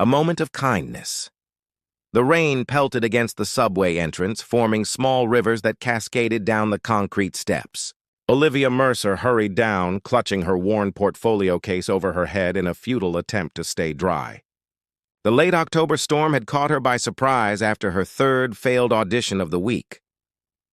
A moment of kindness. The rain pelted against the subway entrance, forming small rivers that cascaded down the concrete steps. Olivia Mercer hurried down, clutching her worn portfolio case over her head in a futile attempt to stay dry. The late October storm had caught her by surprise after her third failed audition of the week.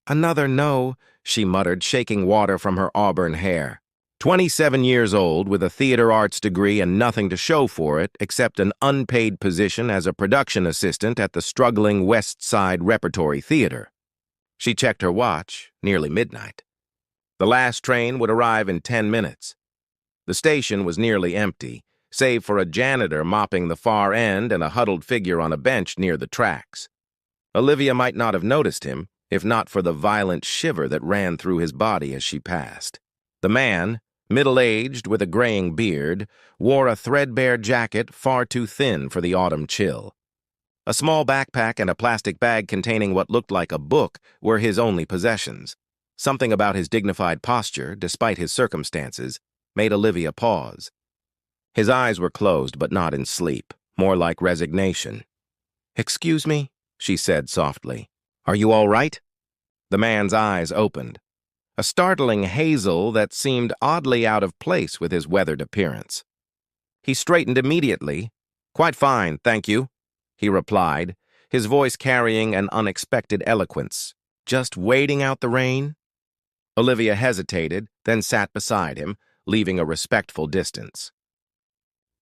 "Another no," she muttered, shaking water from her auburn hair. 27 years old, with a theater arts degree and nothing to show for it except an unpaid position as a production assistant at the struggling West Side Repertory Theater. She checked her watch, nearly midnight. The last train would arrive in 10 minutes. The station was nearly empty, save for a janitor mopping the far end and a huddled figure on a bench near the tracks. Olivia might not have noticed him, if not for the violent shiver that ran through his body as she passed. The man, middle-aged with a graying beard, wore a threadbare jacket far too thin for the autumn chill. A small backpack and a plastic bag containing what looked like a book were his only possessions. Something about his dignified posture, despite his circumstances, made Olivia pause. His eyes were closed, but not in sleep, more like resignation. "Excuse me," she said softly. "Are you all right?" The man's eyes opened. A startling hazel that seemed oddly out of place with his weathered appearance. He straightened immediately. "Quite fine, thank you," he replied, his voice carrying an unexpected eloquence. "Just waiting out the rain?" Olivia hesitated, then sat beside him, leaving a respectful distance.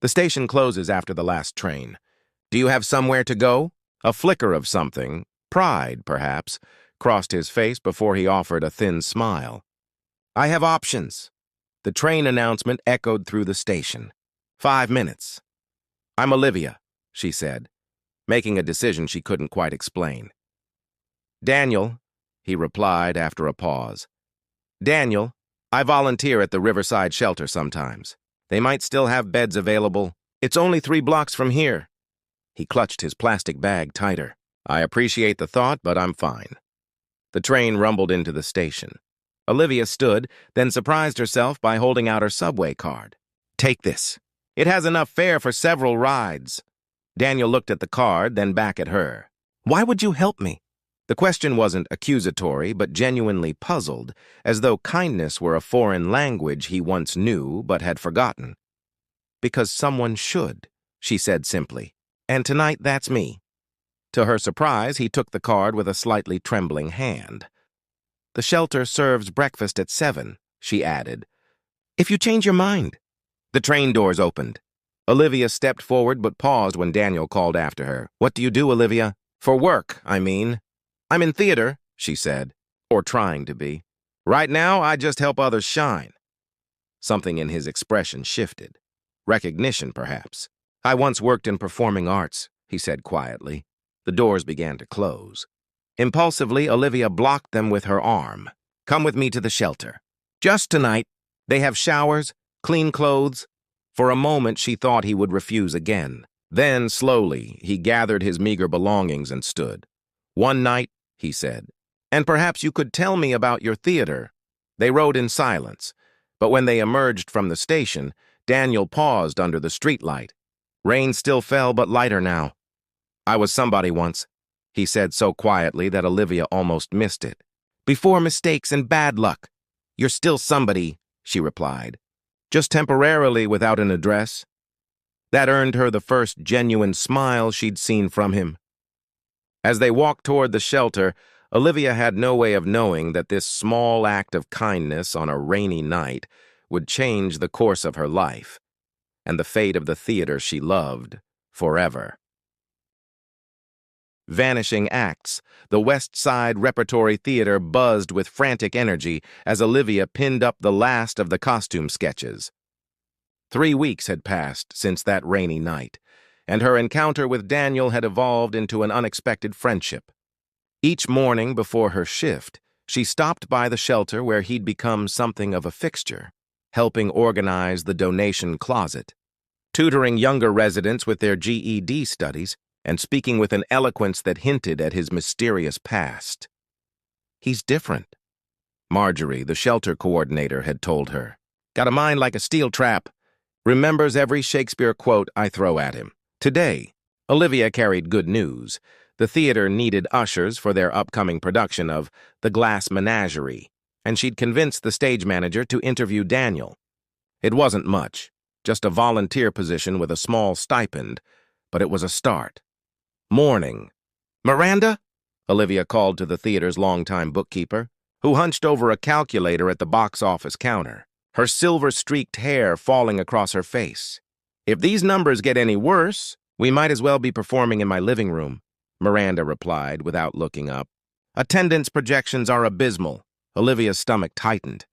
"The station closes after the last train. Do you have somewhere to go?" A flicker of something, pride perhaps, crossed his face before he offered a thin smile. "I have options." The train announcement echoed through the station. 5 minutes. "I'm Olivia," she said, making a decision she couldn't quite explain. "Daniel," he replied after a pause. "Daniel, I volunteer at the Riverside Shelter sometimes. They might still have beds available. It's only 3 blocks from here." He clutched his plastic bag tighter. "I appreciate the thought, but I'm fine." The train rumbled into the station. Olivia stood, then surprised herself by holding out her subway card. "Take this. It has enough fare for several rides." Daniel looked at the card, then back at her. "Why would you help me?" The question wasn't accusatory, but genuinely puzzled, as though kindness were a foreign language he once knew but had forgotten. "Because someone should," she said simply. "And tonight that's me." To her surprise, he took the card with a slightly trembling hand. "The shelter serves breakfast at 7, she added. "If you change your mind." The train doors opened. Olivia stepped forward but paused when Daniel called after her. "What do you do, Olivia?" "For work, I mean." "I'm in theater," she said, or trying to be. "Right now, I just help others shine." Something in his expression shifted. Recognition, perhaps. "I once worked in performing arts," he said quietly. The doors began to close. Impulsively, Olivia blocked them with her arm. "Come with me to the shelter. Just tonight. They have showers, clean clothes." For a moment, she thought he would refuse again. Then, slowly, he gathered his meager belongings and stood. "One night," he said, "and perhaps you could tell me about your theater." They rode in silence, but when they emerged from the station, Daniel paused under the streetlight. Rain still fell, but lighter now. "I was somebody once," he said so quietly that Olivia almost missed it. "Before mistakes and bad luck. You're still somebody," she replied. "Just temporarily without an address." That earned her the first genuine smile she'd seen from him. As they walked toward the shelter, Olivia had no way of knowing that this small act of kindness on a rainy night would change the course of her life and the fate of the theater she loved forever. Vanishing acts, the West Side Repertory Theater buzzed with frantic energy as Olivia pinned up the last of the costume sketches. 3 weeks had passed since that rainy night, and her encounter with Daniel had evolved into an unexpected friendship. Each morning before her shift, she stopped by the shelter where he'd become something of a fixture, helping organize the donation closet, tutoring younger residents with their GED studies, and speaking with an eloquence that hinted at his mysterious past. "He's different," Marjorie, the shelter coordinator, had told her. "Got a mind like a steel trap. Remembers every Shakespeare quote I throw at him. Today, Olivia carried good news. The theater needed ushers for their upcoming production of The Glass Menagerie, and she'd convinced the stage manager to interview Daniel. It wasn't much, just a volunteer position with a small stipend, but it was a start. Morning. "Miranda?" Olivia called to the theater's longtime bookkeeper, who hunched over a calculator at the box office counter, her silver-streaked hair falling across her face. "If these numbers get any worse, we might as well be performing in my living room," Miranda replied without looking up. Attendance projections are abysmal. Olivia's stomach tightened.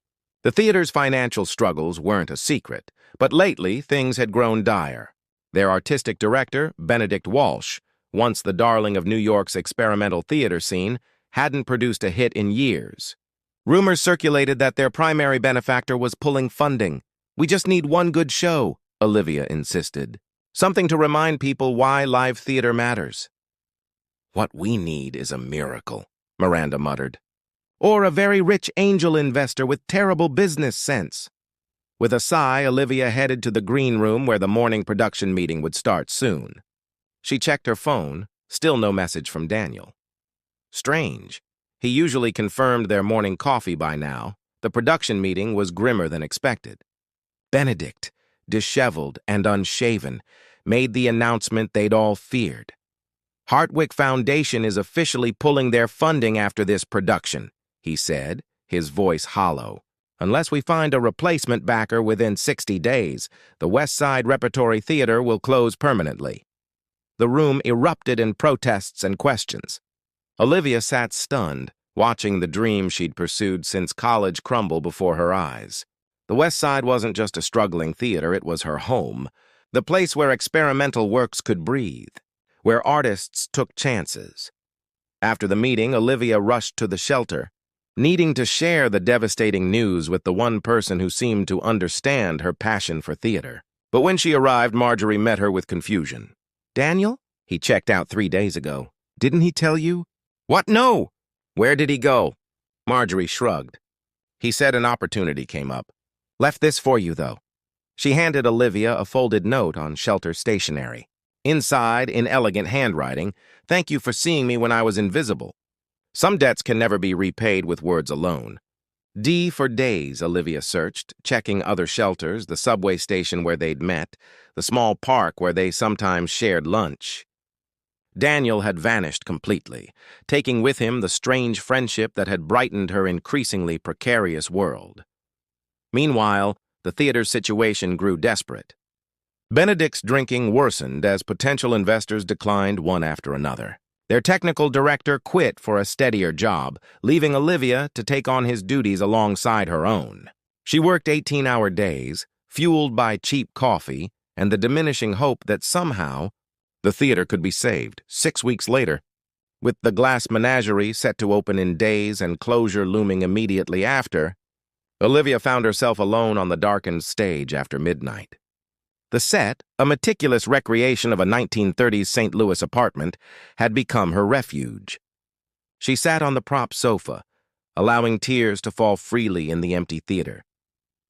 The theater's financial struggles weren't a secret, but lately things had grown dire. Their artistic director, Benedict Walsh, once the darling of New York's experimental theater scene, hadn't produced a hit in years. Rumors circulated that their primary benefactor was pulling funding. "We just need one good show," Olivia insisted. "Something to remind people why live theater matters." "What we need is a miracle," Miranda muttered. "Or a very rich angel investor with terrible business sense." With a sigh, Olivia headed to the green room where the morning production meeting would start soon. She checked her phone, still no message from Daniel. Strange. He usually confirmed their morning coffee by now. The production meeting was grimmer than expected. Benedict, disheveled and unshaven, made the announcement they'd all feared. "Hartwick Foundation is officially pulling their funding after this production," he said, his voice hollow. "Unless we find a replacement backer within 60 days, the West Side Repertory Theater will close permanently." The room erupted in protests and questions. Olivia sat stunned, watching the dream she'd pursued since college crumble before her eyes. The West Side wasn't just a struggling theater, it was her home, the place where experimental works could breathe, where artists took chances. After the meeting, Olivia rushed to the shelter, needing to share the devastating news with the one person who seemed to understand her passion for theater. But when she arrived, Marjorie met her with confusion. "Daniel? He checked out 3 days ago. Didn't he tell you?" "What? No! Where did he go?" Marjorie shrugged. "He said an opportunity came up. Left this for you, though." She handed Olivia a folded note on shelter stationery. Inside, in elegant handwriting, "Thank you for seeing me when I was invisible. Some debts can never be repaid with words alone." D for days, Olivia searched, checking other shelters, the subway station where they'd met, the small park where they sometimes shared lunch. Daniel had vanished completely, taking with him the strange friendship that had brightened her increasingly precarious world. Meanwhile, the theater's situation grew desperate. Benedict's drinking worsened as potential investors declined one after another. Their technical director quit for a steadier job, leaving Olivia to take on his duties alongside her own. She worked 18-hour days, fueled by cheap coffee and the diminishing hope that somehow the theater could be saved. 6 weeks later, with The Glass Menagerie set to open in days and closure looming immediately after, Olivia found herself alone on the darkened stage after midnight. The set, a meticulous recreation of a 1930s St. Louis apartment, had become her refuge. She sat on the prop sofa, allowing tears to fall freely in the empty theater.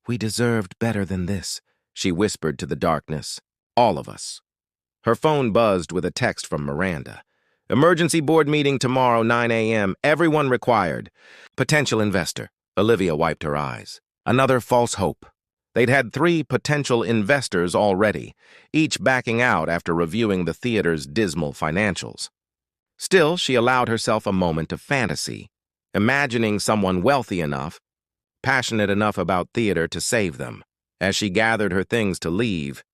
"We deserved better than this," she whispered to the darkness. "All of us." Her phone buzzed with a text from Miranda. "Emergency board meeting tomorrow, 9 a.m. Everyone required. Potential investor." Olivia wiped her eyes. Another false hope. They'd had 3 potential investors already, each backing out after reviewing the theater's dismal financials. Still, she allowed herself a moment of fantasy, imagining someone wealthy enough, passionate enough about theater to save them. As she gathered her things to leave,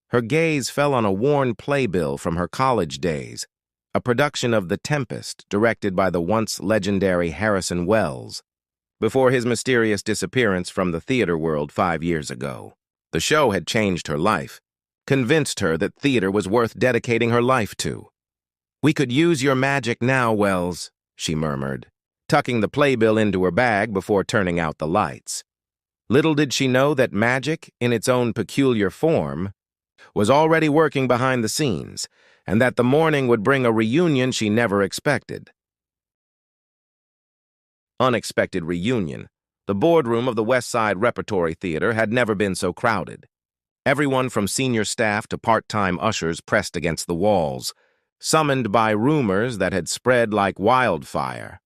her gaze fell on a worn playbill from her college days, a production of The Tempest directed by the once legendary Harrison Wells, before his mysterious disappearance from the theater world 5 years ago. The show had changed her life, convinced her that theater was worth dedicating her life to. "We could use your magic now, Wells," she murmured, tucking the playbill into her bag before turning out the lights. Little did she know that magic, in its own peculiar form, was already working behind the scenes, and that the morning would bring a reunion she never expected. Unexpected reunion. The boardroom of the West Side Repertory Theater had never been so crowded. Everyone from senior staff to part-time ushers pressed against the walls, summoned by rumors that had spread like wildfire.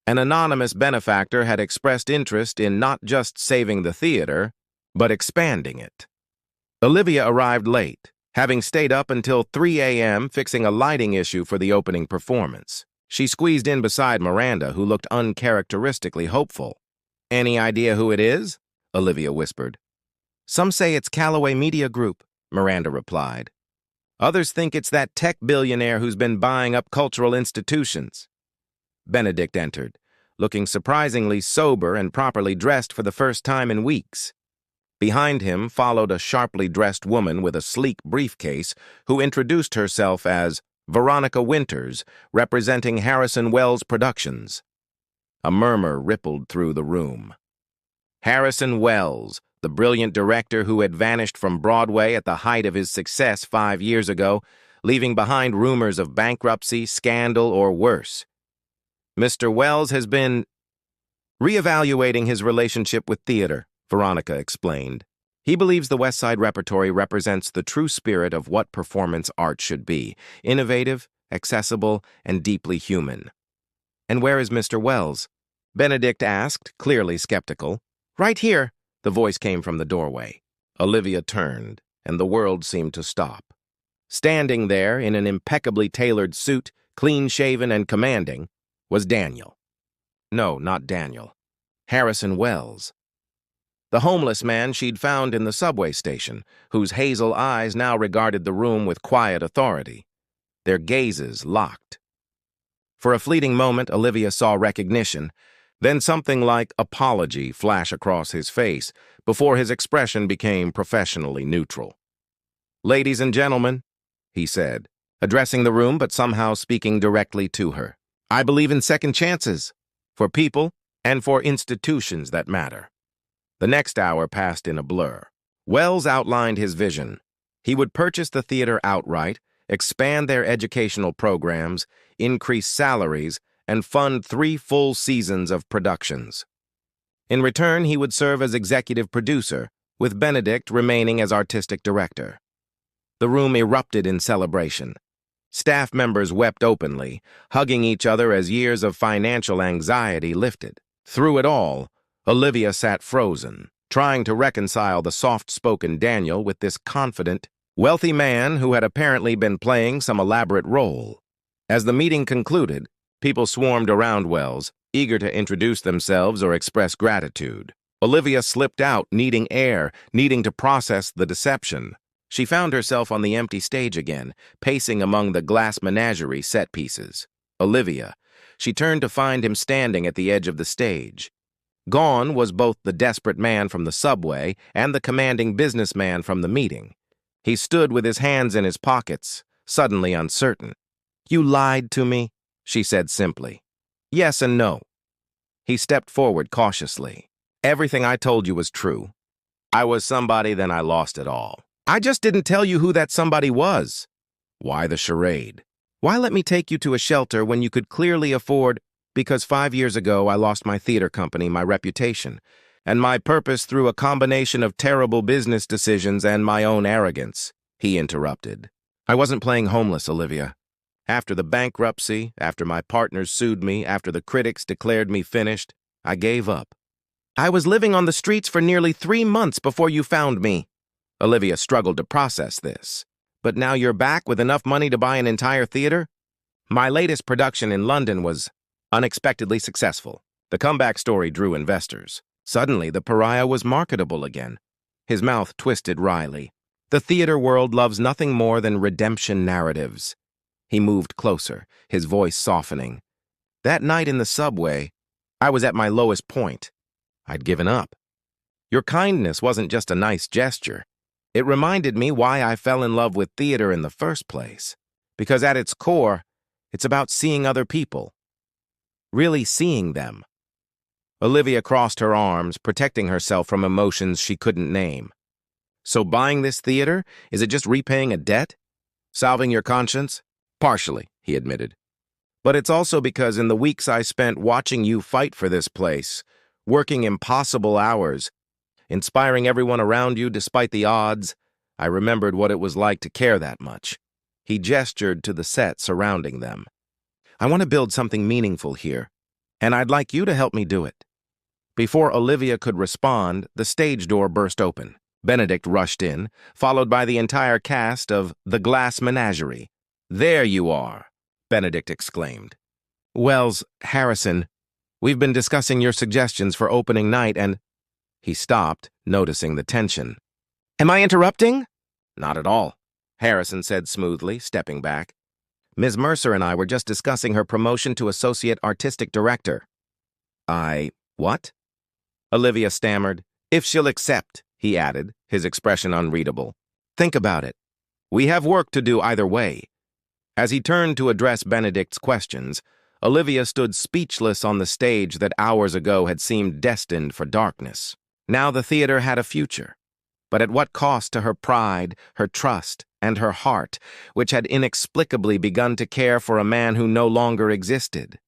An anonymous benefactor had expressed interest in not just saving the theater, but expanding it. Olivia arrived late, having stayed up until 3 a.m. fixing a lighting issue for the opening performance. She squeezed in beside Miranda, who looked uncharacteristically hopeful. "Any idea who it is?" Olivia whispered. "Some say it's Callaway Media Group," Miranda replied. "Others think it's that tech billionaire who's been buying up cultural institutions." Benedict entered, looking surprisingly sober and properly dressed for the first time in weeks. Behind him followed a sharply dressed woman with a sleek briefcase who introduced herself as Veronica Winters, representing Harrison Wells Productions. A murmur rippled through the room. Harrison Wells, the brilliant director who had vanished from Broadway at the height of his success 5 years ago, leaving behind rumors of bankruptcy, scandal, or worse. "Mr. Wells has been reevaluating his relationship with theater," Veronica explained. "He believes the West Side Repertory represents the true spirit of what performance art should be: innovative, accessible, and deeply human." "And where is Mr. Wells?" Benedict asked, clearly skeptical. "Right here," the voice came from the doorway. Olivia turned, and the world seemed to stop. Standing there in an impeccably tailored suit, clean-shaven and commanding, was Daniel. No, not Daniel. Harrison Wells. The homeless man she'd found in the subway station, whose hazel eyes now regarded the room with quiet authority. Their gazes locked. For a fleeting moment, Olivia saw recognition, then something like apology flash across his face before his expression became professionally neutral. "Ladies and gentlemen," he said, addressing the room but somehow speaking directly to her, "I believe in second chances, for people and for institutions that matter." The next hour passed in a blur. Wells outlined his vision. He would purchase the theater outright, expand their educational programs, increase salaries, and fund 3 full seasons of productions. In return, he would serve as executive producer, with Benedict remaining as artistic director. The room erupted in celebration. Staff members wept openly, hugging each other as years of financial anxiety lifted. Through it all, Olivia sat frozen, trying to reconcile the soft-spoken Daniel with this confident, wealthy man who had apparently been playing some elaborate role. As the meeting concluded, people swarmed around Wells, eager to introduce themselves or express gratitude. Olivia slipped out, needing air, needing to process the deception. She found herself on the empty stage again, pacing among the glass menagerie set pieces. Olivia. She turned to find him standing at the edge of the stage. Gone was both the desperate man from the subway and the commanding businessman from the meeting. He stood with his hands in his pockets, suddenly uncertain. "You lied to me," she said simply. "Yes and no." He stepped forward cautiously. "Everything I told you was true. I was somebody, then I lost it all. I just didn't tell you who that somebody was." "Why the charade? Why let me take you to a shelter when you could clearly afford—" "Because 5 years ago I lost my theater company, my reputation, and my purpose through a combination of terrible business decisions and my own arrogance," he interrupted. "I wasn't playing homeless, Olivia. After the bankruptcy, after my partners sued me, after the critics declared me finished, I gave up. I was living on the streets for nearly 3 months before you found me." Olivia struggled to process this. "But now you're back with enough money to buy an entire theater?" "My latest production in London was unexpectedly successful. The comeback story drew investors. Suddenly, the pariah was marketable again." His mouth twisted wryly. "The theater world loves nothing more than redemption narratives." He moved closer, his voice softening. "That night in the subway, I was at my lowest point. I'd given up. Your kindness wasn't just a nice gesture. It reminded me why I fell in love with theater in the first place. Because at its core, it's about seeing other people. Really seeing them." Olivia crossed her arms, protecting herself from emotions she couldn't name. "So buying this theater, is it just repaying a debt? Salving your conscience?" "Partially," he admitted. "But it's also because in the weeks I spent watching you fight for this place, working impossible hours, inspiring everyone around you despite the odds, I remembered what it was like to care that much. He gestured to the set surrounding them. I want to build something meaningful here, and I'd like you to help me do it. Before Olivia could respond, the stage door burst open. Benedict rushed in, followed by the entire cast of The Glass Menagerie. "There you are," Benedict exclaimed. "Wells, Harrison, we've been discussing your suggestions for opening night and—" He stopped, noticing the tension. "Am I interrupting?" "Not at all," Harrison said smoothly, stepping back. "Ms. Mercer and I were just discussing her promotion to Associate Artistic Director." What?" Olivia stammered. "If she'll accept," he added, his expression unreadable. "Think about it. We have work to do either way." As he turned to address Benedict's questions, Olivia stood speechless on the stage that hours ago had seemed destined for darkness. Now the theater had a future, but at what cost to her pride, her trust, and her heart, which had inexplicably begun to care for a man who no longer existed?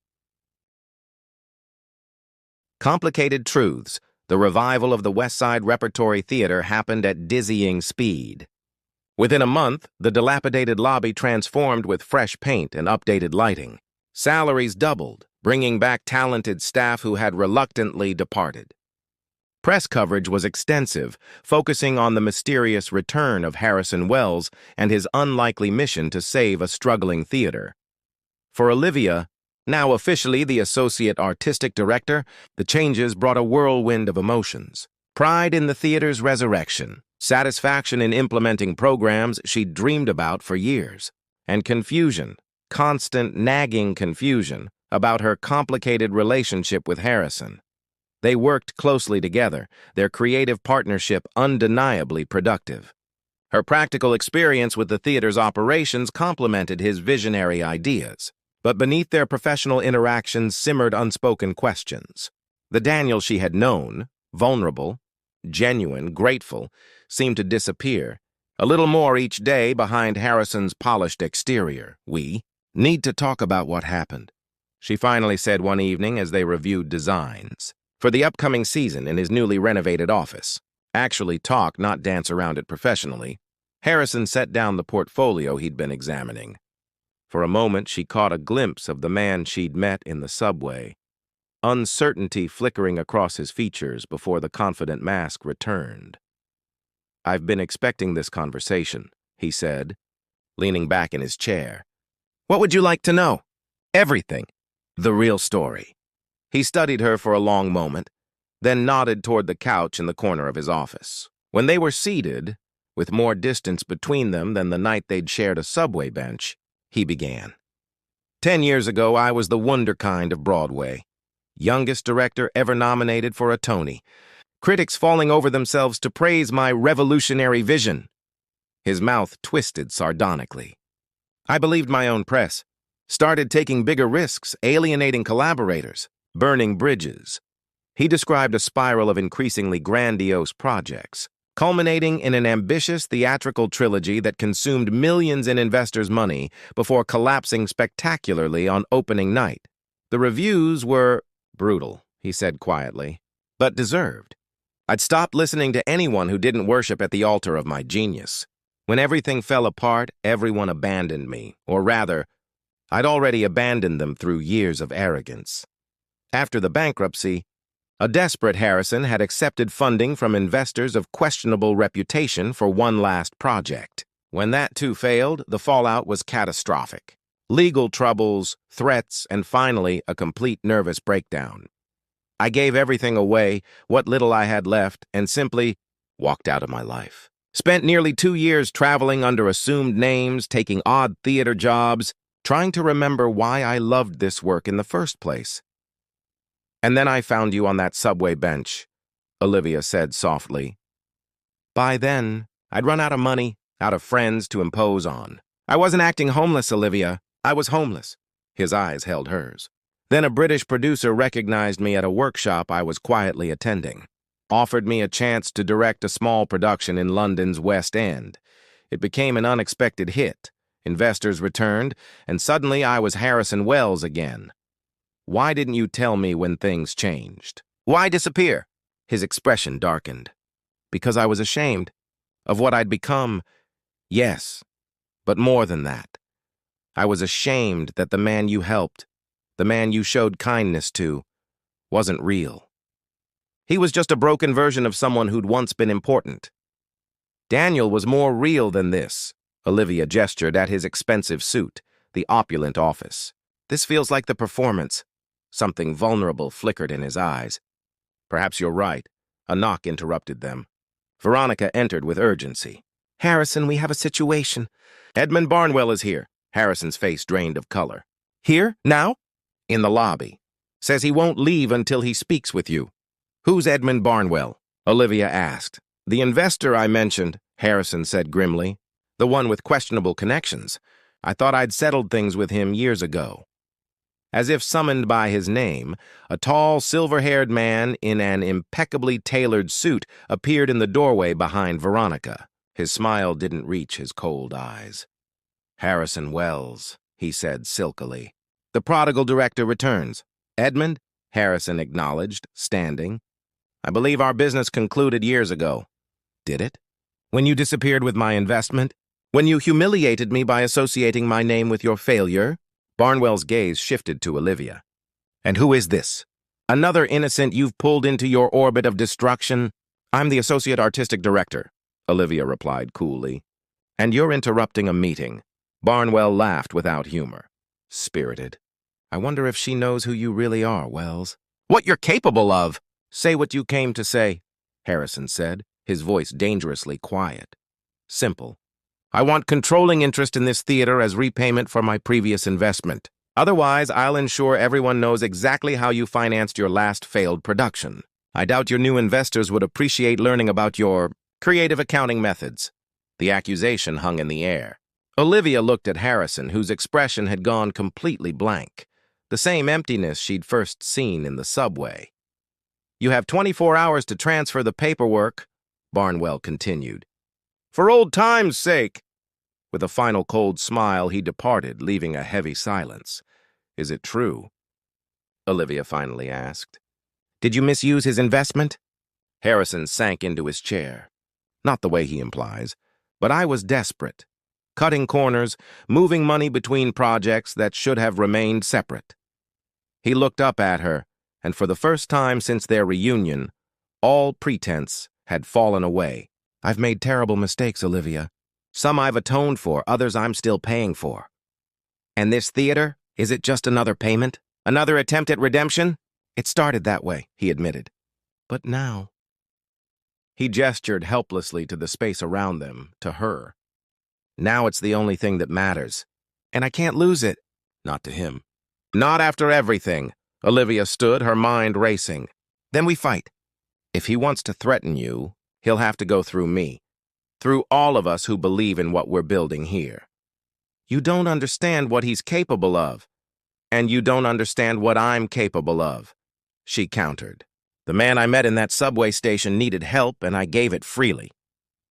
Complicated Truths, the revival of the West Side Repertory Theater, happened at dizzying speed. Within a month, the dilapidated lobby transformed with fresh paint and updated lighting. Salaries doubled, bringing back talented staff who had reluctantly departed. Press coverage was extensive, focusing on the mysterious return of Harrison Wells and his unlikely mission to save a struggling theater. For Olivia, now officially the Associate Artistic Director, the changes brought a whirlwind of emotions. Pride in the theater's resurrection, satisfaction in implementing programs she'd dreamed about for years, and confusion, constant nagging confusion, about her complicated relationship with Harrison. They worked closely together, their creative partnership undeniably productive. Her practical experience with the theater's operations complemented his visionary ideas. But beneath their professional interactions simmered unspoken questions. The Daniel she had known, vulnerable, genuine, grateful, seemed to disappear. A little more each day behind Harrison's polished exterior. "We need to talk about what happened," she finally said one evening as they reviewed designs for the upcoming season in his newly renovated office. Actually talk, not dance around it professionally. Harrison set down the portfolio he'd been examining. For a moment, she caught a glimpse of the man she'd met in the subway, uncertainty flickering across his features before the confident mask returned. "I've been expecting this conversation," he said, leaning back in his chair. "What would you like to know?" "Everything. The real story." He studied her for a long moment, then nodded toward the couch in the corner of his office. When they were seated, with more distance between them than the night they'd shared a subway bench, he began. 10 years ago, I was the wunderkind of Broadway. Youngest director ever nominated for a Tony. Critics falling over themselves to praise my revolutionary vision." His mouth twisted sardonically. "I believed my own press. Started taking bigger risks, alienating collaborators, burning bridges." He described a spiral of increasingly grandiose projects, culminating in an ambitious theatrical trilogy that consumed millions in investors' money before collapsing spectacularly on opening night. "The reviews were brutal," he said quietly, "but deserved. I'd stopped listening to anyone who didn't worship at the altar of my genius. When everything fell apart, everyone abandoned me, or rather, I'd already abandoned them through years of arrogance. After the bankruptcy, a desperate Harrison had accepted funding from investors of questionable reputation for one last project. When that too failed, the fallout was catastrophic. Legal troubles, threats, and finally a complete nervous breakdown. I gave everything away, what little I had left, and simply walked out of my life. Spent nearly 2 years traveling under assumed names, taking odd theater jobs, trying to remember why I loved this work in the first place. And then I found you on that subway bench," Olivia said softly. "By then, I'd run out of money, out of friends to impose on. I wasn't acting homeless, Olivia. I was homeless." His eyes held hers. "Then a British producer recognized me at a workshop I was quietly attending. Offered me a chance to direct a small production in London's West End. It became an unexpected hit. Investors returned, and suddenly I was Harrison Wells again. Why didn't you tell me when things changed? Why disappear?" His expression darkened. "Because I was ashamed of what I'd become. Yes, But more than that, I was ashamed that the man you helped, the man you showed kindness to, wasn't real. He was just a broken version of someone who'd once been important. Daniel was more real than this. Olivia gestured at his expensive suit, the opulent office. This feels like the performance. Something vulnerable flickered in his eyes. Perhaps you're right. A knock interrupted them. Veronica entered with urgency. Harrison, we have a situation. Edmund Barnwell is here. Harrison's face drained of color. Here? Now? In the lobby. Says he won't leave until he speaks with you. Who's Edmund Barnwell? Olivia asked. The investor I mentioned, Harrison said grimly. The one with questionable connections. I thought I'd settled things with him years ago. As if summoned by his name, a tall, silver-haired man in an impeccably tailored suit appeared in the doorway behind Veronica. His smile didn't reach his cold eyes. Harrison Wells, he said silkily. The prodigal director returns. Edmund? Harrison acknowledged, standing. I believe our business concluded years ago. Did it? When you disappeared with my investment? When you humiliated me by associating my name with your failure? Barnwell's gaze shifted to Olivia. And who is this? Another innocent you've pulled into your orbit of destruction? I'm the associate artistic director, Olivia replied coolly. And you're interrupting a meeting. Barnwell laughed without humor. Spirited. I wonder if she knows who you really are, Wells. What you're capable of! Say what you came to say, Harrison said, his voice dangerously quiet. Simple. I want controlling interest in this theater as repayment for my previous investment. Otherwise, I'll ensure everyone knows exactly how you financed your last failed production. I doubt your new investors would appreciate learning about your creative accounting methods. The accusation hung in the air. Olivia looked at Harrison, whose expression had gone completely blank, the same emptiness she'd first seen in the subway. You have 24 hours to transfer the paperwork, Barnwell continued. For old time's sake. With a final cold smile, he departed, leaving a heavy silence. Is it true? Olivia finally asked. Did you misuse his investment? Harrison sank into his chair. Not the way he implies, but I was desperate. Cutting corners, moving money between projects that should have remained separate. He looked up at her, and for the first time since their reunion, all pretense had fallen away. I've made terrible mistakes, Olivia. Some I've atoned for, others I'm still paying for. And this theater, is it just another payment? Another attempt at redemption? It started that way, he admitted. But now... He gestured helplessly to the space around them, to her. Now it's the only thing that matters. And I can't lose it. Not to him. Not after everything. Olivia stood, her mind racing. Then we fight. If he wants to threaten you, he'll have to go through me. Through all of us who believe in what we're building here. You don't understand what he's capable of. And you don't understand what I'm capable of, she countered. The man I met in that subway station needed help, and I gave it freely.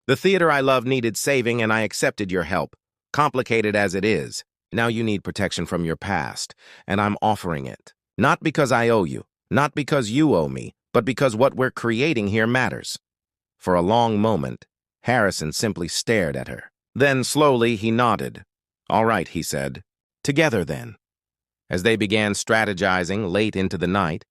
The theater I love needed saving, and I accepted your help, complicated as it is. Now you need protection from your past, and I'm offering it. Not because I owe you, not because you owe me, but because what we're creating here matters. For a long moment, Harrison simply stared at her. Then, slowly, he nodded. All right, he said. Together, then. As they began strategizing late into the night,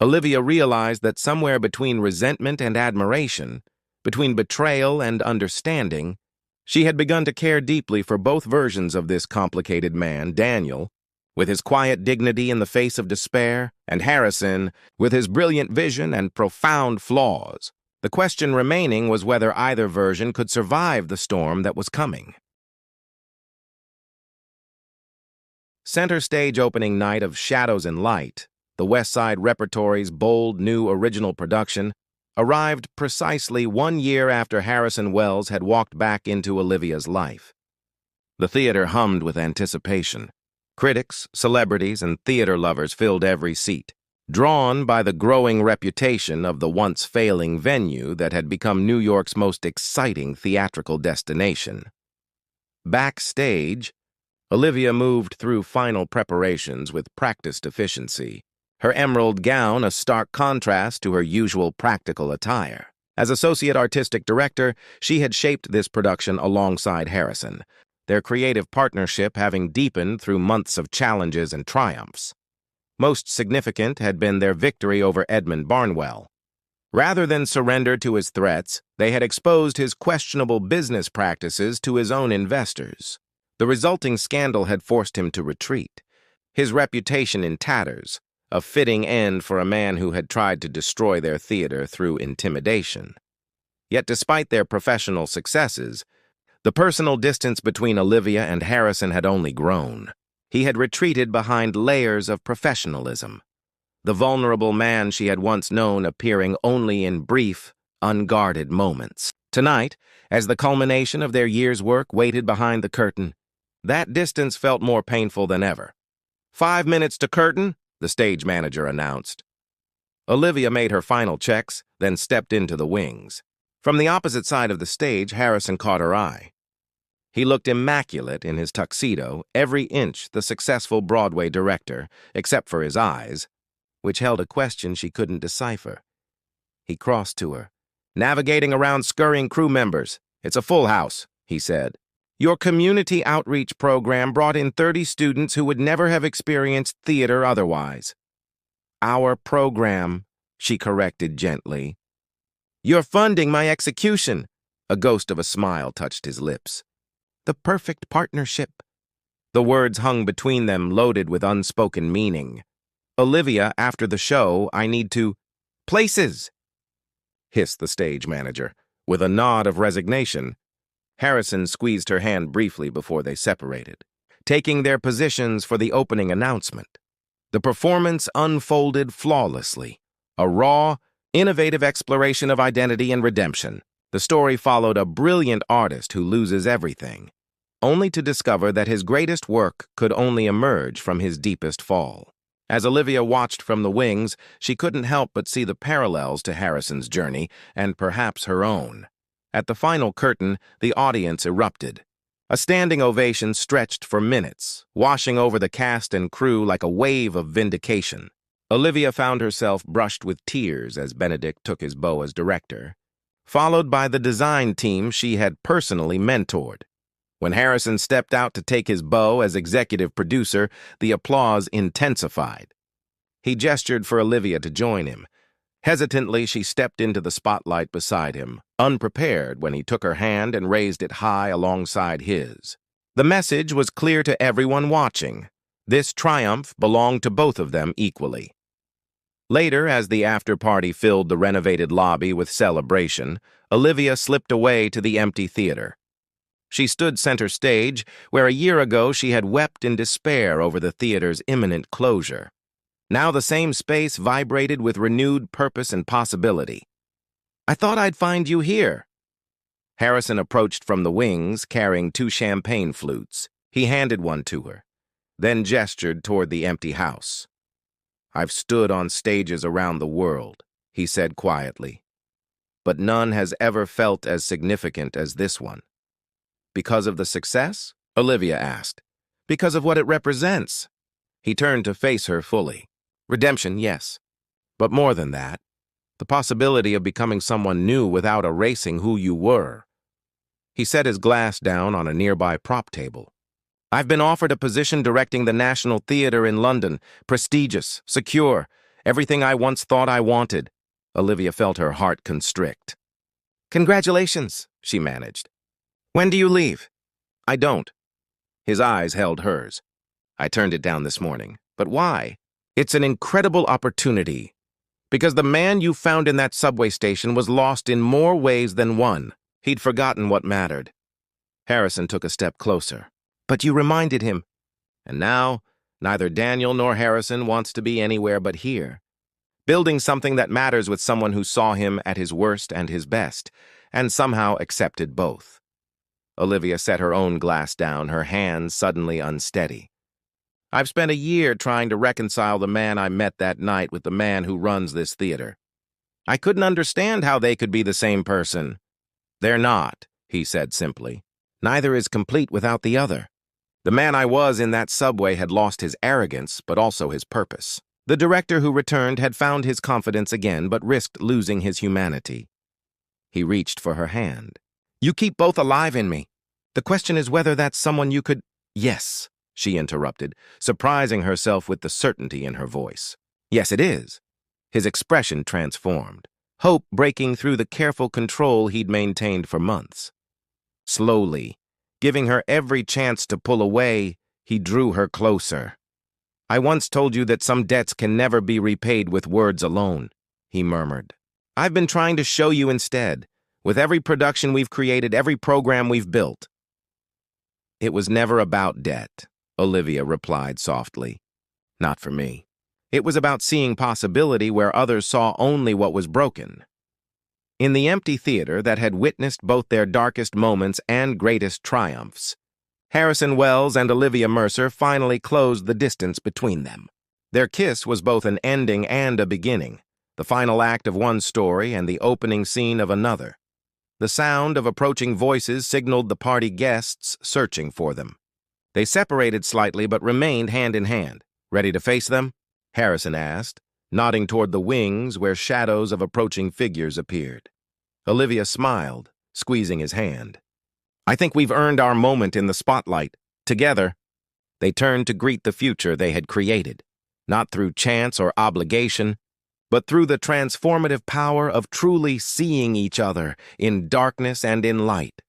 Olivia realized that somewhere between resentment and admiration, between betrayal and understanding, she had begun to care deeply for both versions of this complicated man, Daniel, with his quiet dignity in the face of despair, and Harrison, with his brilliant vision and profound flaws. The question remaining was whether either version could survive the storm that was coming. Center stage opening night of Shadows and Light, the West Side Repertory's bold new original production, arrived precisely 1 year after Harrison Wells had walked back into Olivia's life. The theater hummed with anticipation. Critics, celebrities, and theater lovers filled every seat, drawn by the growing reputation of the once failing venue that had become New York's most exciting theatrical destination. Backstage, Olivia moved through final preparations with practiced efficiency, her emerald gown a stark contrast to her usual practical attire. As associate artistic director, she had shaped this production alongside Harrison. their creative partnership having deepened through months of challenges and triumphs. Most significant had been their victory over Edmund Barnwell. Rather than surrender to his threats, they had exposed his questionable business practices to his own investors. The resulting scandal had forced him to retreat, his reputation in tatters, a fitting end for a man who had tried to destroy their theater through intimidation. Yet despite their professional successes, the personal distance between Olivia and Harrison had only grown. He had retreated behind layers of professionalism, the vulnerable man she had once known appearing only in brief, unguarded moments. Tonight, as the culmination of their year's work waited behind the curtain, that distance felt more painful than ever. 5 minutes to curtain, the stage manager announced. Olivia made her final checks, then stepped into the wings. From the opposite side of the stage, Harrison caught her eye. He looked immaculate in his tuxedo, every inch the successful Broadway director, except for his eyes, which held a question she couldn't decipher. He crossed to her. "Navigating around scurrying crew members. It's a full house," he said. "Your community outreach program brought in 30 students who would never have experienced theater otherwise." "Our program," she corrected gently. "You're funding my execution." A ghost of a smile touched his lips. "The perfect partnership." The words hung between them, loaded with unspoken meaning. "Olivia, after the show, I need to—" "Places!" hissed the stage manager. With a nod of resignation, Harrison squeezed her hand briefly before they separated, taking their positions for the opening announcement. The performance unfolded flawlessly, a raw, innovative exploration of identity and redemption. The story followed a brilliant artist who loses everything, only to discover that his greatest work could only emerge from his deepest fall. As Olivia watched from the wings, she couldn't help but see the parallels to Harrison's journey, and perhaps her own. At the final curtain, the audience erupted. A standing ovation stretched for minutes, washing over the cast and crew like a wave of vindication. Olivia found herself brushed with tears as Benedict took his bow as director, followed by the design team she had personally mentored. When Harrison stepped out to take his bow as executive producer, the applause intensified. He gestured for Olivia to join him. Hesitantly, she stepped into the spotlight beside him, unprepared when he took her hand and raised it high alongside his. The message was clear to everyone watching. This triumph belonged to both of them equally. Later, as the after-party filled the renovated lobby with celebration, Olivia slipped away to the empty theater. She stood center stage, where a year ago she had wept in despair over the theater's imminent closure. Now the same space vibrated with renewed purpose and possibility. "I thought I'd find you here." Harrison approached from the wings, carrying 2 champagne flutes. He handed one to her, then gestured toward the empty house. "I've stood on stages around the world," he said quietly, "but none has ever felt as significant as this one." "Because of the success?" Olivia asked. "Because of what it represents." He turned to face her fully. "Redemption, yes. But more than that, the possibility of becoming someone new without erasing who you were." He set his glass down on a nearby prop table. "I've been offered a position directing the National Theatre in London. Prestigious, secure, everything I once thought I wanted." Olivia felt her heart constrict. "Congratulations," she managed. "When do you leave?" "I don't." His eyes held hers. "I turned it down this morning. But why?" "It's an incredible opportunity. Because the man you found in that subway station was lost in more ways than one. He'd forgotten what mattered." Harrison took a step closer. "But you reminded him." "And now, neither Daniel nor Harrison wants to be anywhere but here. Building something that matters with someone who saw him at his worst and his best, and somehow accepted both." Olivia set her own glass down, her hands suddenly unsteady. "I've spent a year trying to reconcile the man I met that night with the man who runs this theater. I couldn't understand how they could be the same person." "They're not," he said simply. "Neither is complete without the other. The man I was in that subway had lost his arrogance, but also his purpose. The director who returned had found his confidence again, but risked losing his humanity." He reached for her hand. "You keep both alive in me." The question is whether that's someone you could— Yes, she interrupted, surprising herself with the certainty in her voice. Yes, it is. His expression transformed, hope breaking through the careful control he'd maintained for months. Slowly, giving her every chance to pull away, he drew her closer. I once told you that some debts can never be repaid with words alone, he murmured. I've been trying to show you instead, with every production we've created, every program we've built. It was never about debt, Olivia replied softly. Not for me. It was about seeing possibility where others saw only what was broken. In the empty theater that had witnessed both their darkest moments and greatest triumphs, Harrison Wells and Olivia Mercer finally closed the distance between them. Their kiss was both an ending and a beginning, the final act of one story and the opening scene of another. The sound of approaching voices signaled the party guests searching for them. They separated slightly but remained hand in hand. Ready to face them? Harrison asked, nodding toward the wings where shadows of approaching figures appeared. Olivia smiled, squeezing his hand. I think we've earned our moment in the spotlight. Together, they turned to greet the future they had created, not through chance or obligation, but through the transformative power of truly seeing each other in darkness and in light.